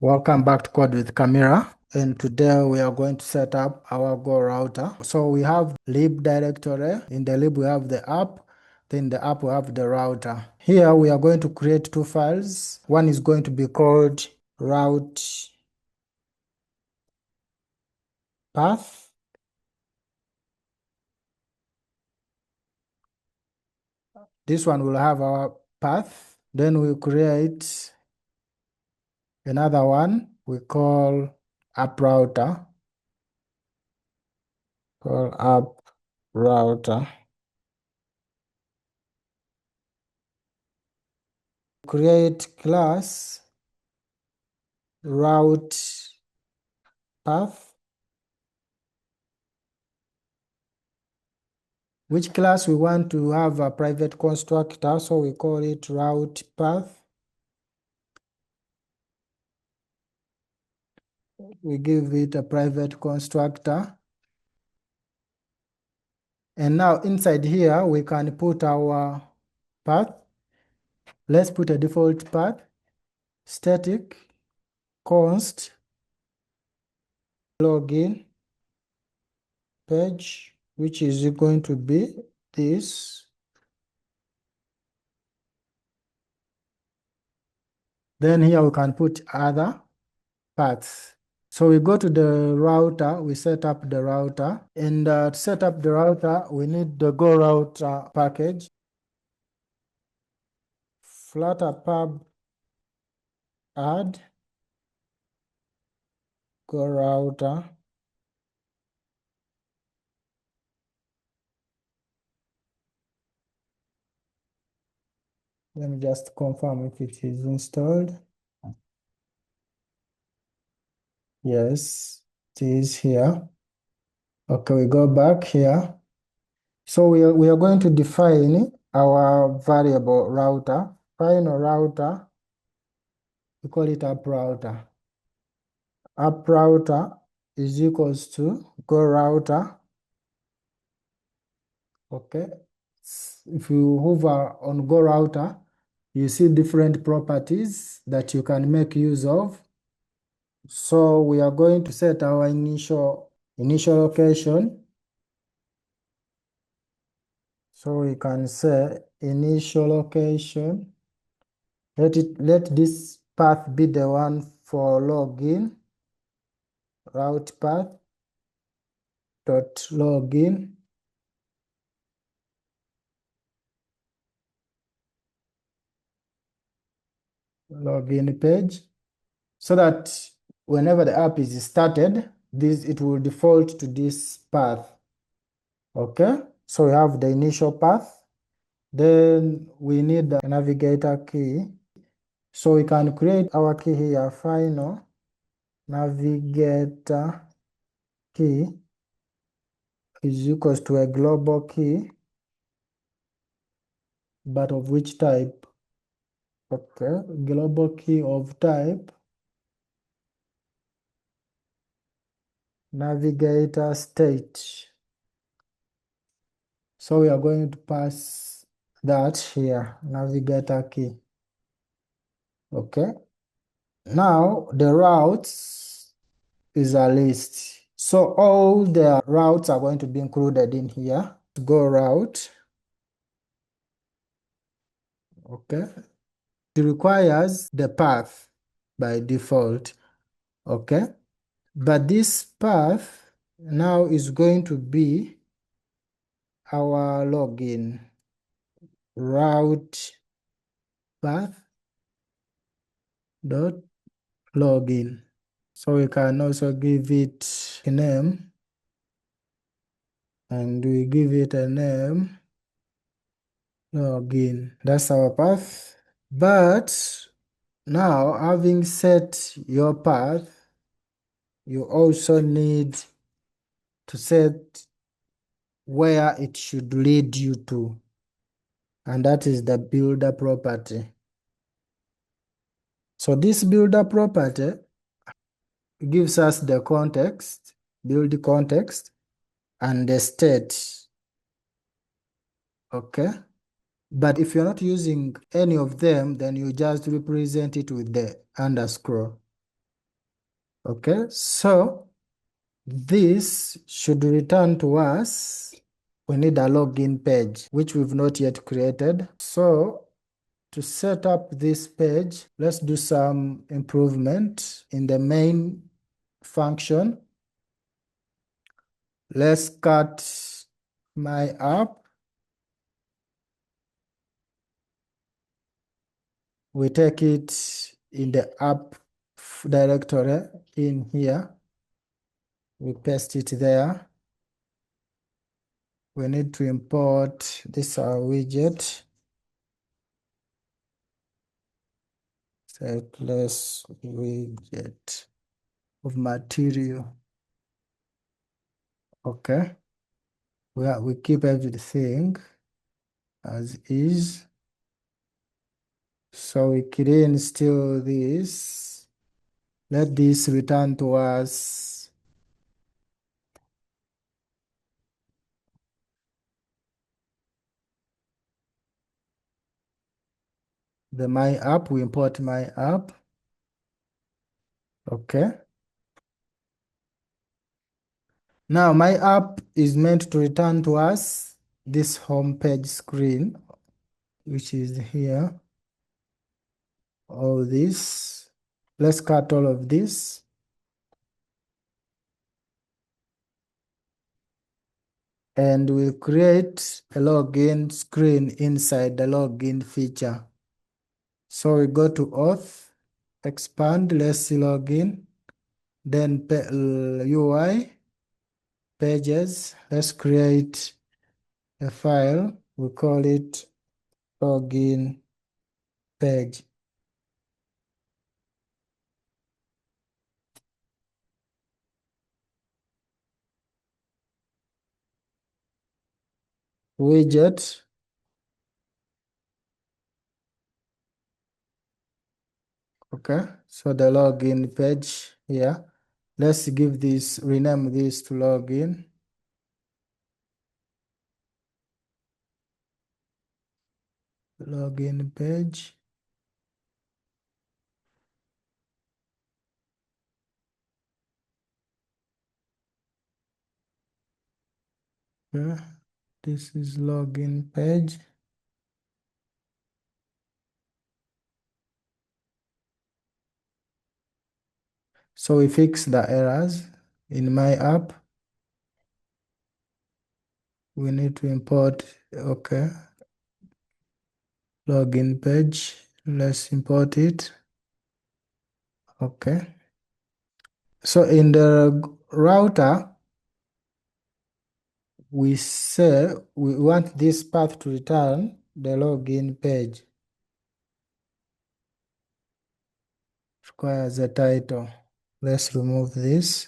Welcome back to CodeWithKamira, and today we are going to set up our GoRouter. So we have lib directory. In the lib we have the app, then in the app we have the router. Here we are going to create two files. One is going to be called route path. This one will have our path. Then we create another one we call app router. Call app router. Create class route path, which class we want to have a private constructor, so we call it route path. We give it a private constructor. And now inside here, we can put our path. Let's put a default path, static, const, login page, which is going to be this. Then here we can put other paths. So we go to the router, we set up the router, and to set up the router, we need the GoRouter package. Flutter pub add GoRouter. Let me just confirm if it is installed. Yes, it is here. Okay, we go back here. So we are going to define our variable router, final router. We call it app router. App router is equals to GoRouter. Okay. If you hover on GoRouter, you see different properties that you can make use of. So we are going to set our initial location. So we can say initial location. Let this path be the one for login. Route path dot login. Login page, so that whenever the app is started, it will default to this path. Okay, so we have the initial path. Then we need the navigator key. So we can create our key here, final navigator key is equals to a global key, but of which type? Okay, global key of type navigator state. So we are going to pass that here, navigator key. Okay. Now the routes is a list. So all the routes are going to be included in here. Go route. Okay. It requires the path by default. Okay. But this path now is going to be our login route path dot login. So we can also give it a name, and we give it a name login. That's our path. But now, having set your path, you also need to set where it should lead you to, and that is the builder property. So this builder property gives us the context, build context, and the state. Okay. But if you're not using any of them, then you just represent it with the underscore. Okay, so this should return to us. We need a login page, which we've not yet created. So to set up this page, let's do some improvement in the main function. Let's cut my app. We take it in the app directory in here. We paste it there. We need to import this widget. Setless widget of material. Okay. We keep everything as is. So we clean still this. Let this return to us the my app. We import my app. Okay. Now my app is meant to return to us this home page screen, which is here. All this. Let's cut all of this. And we'll create a login screen inside the login feature. So we go to auth, expand, let's see login, then UI, pages, let's create a file, we call it login page. Widget, okay, so the login page here. Let's give this, rename this to login. Login page. Okay, this is login page. So we fix the errors in my app. We need to import, okay, login page. Let's import it. Okay. So in the router, we say we want this path to return the login page. Requires a title. Let's remove this.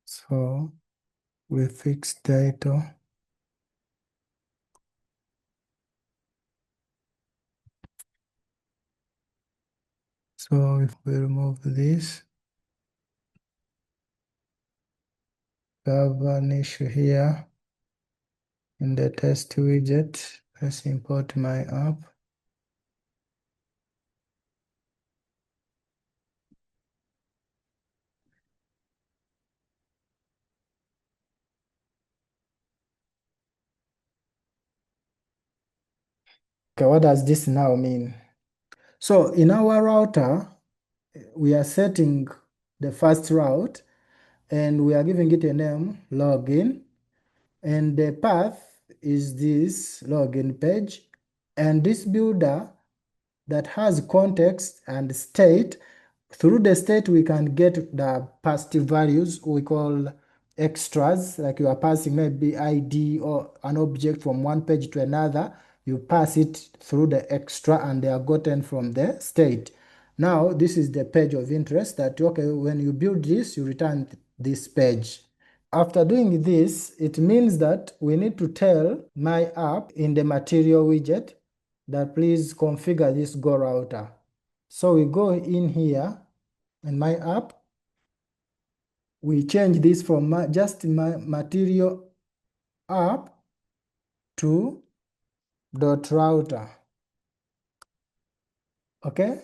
So we fix title. So if we remove this, we have an issue here in the test widget. Let's import my app. Okay, what does this now mean? So in our router, we are setting the first route and we are giving it a name, login, and the path is this login page. And this builder that has context and state, through the state we can get the passed values we call extras, like you are passing maybe ID or an object from one page to another, you pass it through the extra and they are gotten from the state. Now this is the page of interest that, okay, when you build this, you return this page. After doing this, it means that we need to tell my app in the material widget that please configure this GoRouter. So we go in here in my app. we change this from just material app to .router. Okay,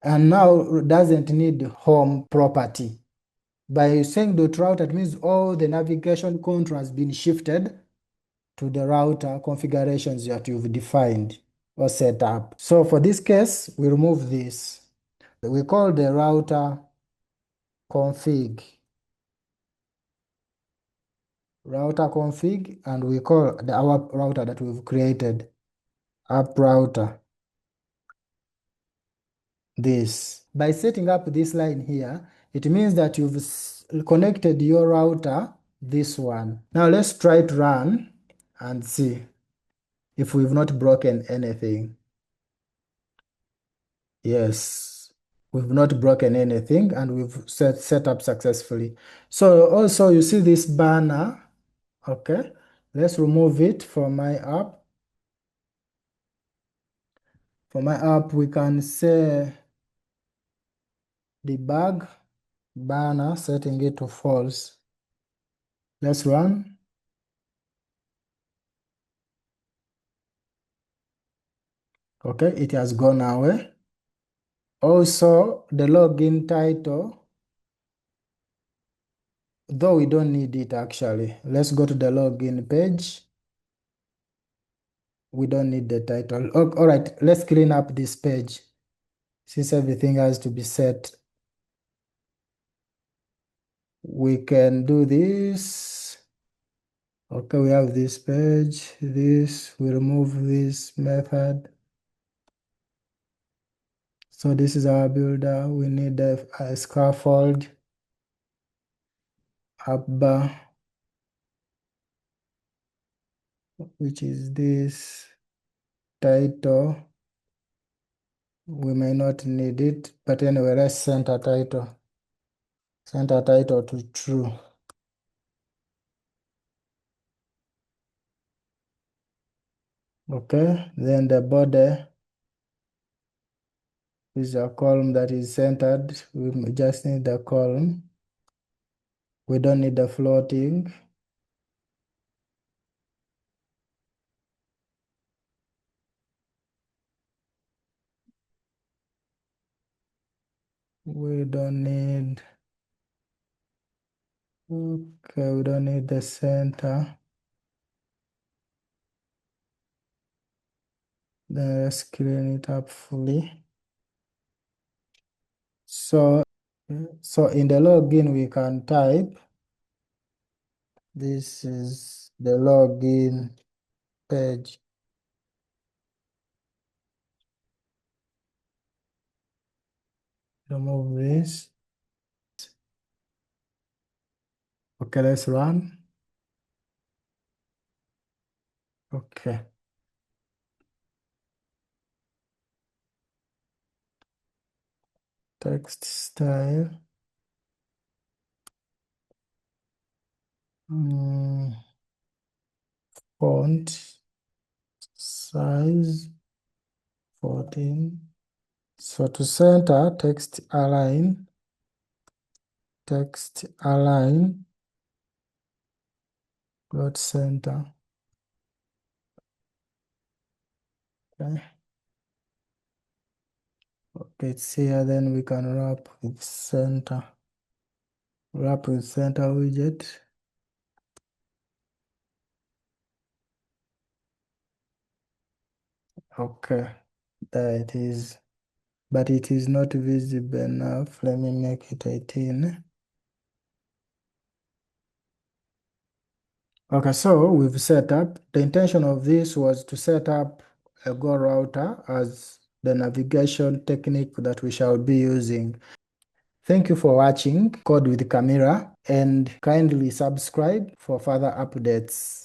and now doesn't need home property. By saying .router, it means all the navigation control has been shifted to the router configurations that you've defined or set up. So for this case, we remove this. We call the router config. Router config, and we call our router that we've created app router. This. By setting up this line here, it means that you've connected your router, this one. Now let's try to run and see if we've not broken anything. Yes, we've not broken anything and we've set up successfully. So also you see this banner, okay? Let's remove it from my app. For my app, we can say debug banner, setting it to false. Let's run. Okay, it has gone away. Also, the login title, though we don't need it actually. Let's go to the login page. We don't need the title. All right, let's clean up this page since everything has to be set. We can do this. Okay, we have this page, this, we remove this method. So this is our builder. We need a scaffold, app bar, which is this title. We may not need it, but anyway, let's center title. Center title to true. Okay, then the body is a column that is centered. We just need the column. We don't need the floating. We don't need, okay, we don't need the center. Then let's clean it up fully. So in the login, we can type, this is the login page. Remove this. Okay, let's run. Okay. Text style. Font size 14. So to center, text align, dot center. Okay. Okay, it's here, then we can wrap with center. Wrap with center widget. Okay, there it is. But it is not visible enough. Let me make it 18. Okay, so we've set up. The intention of this was to set up a GoRouter as the navigation technique that we shall be using. Thank you for watching Code with Kamira, and kindly subscribe for further updates.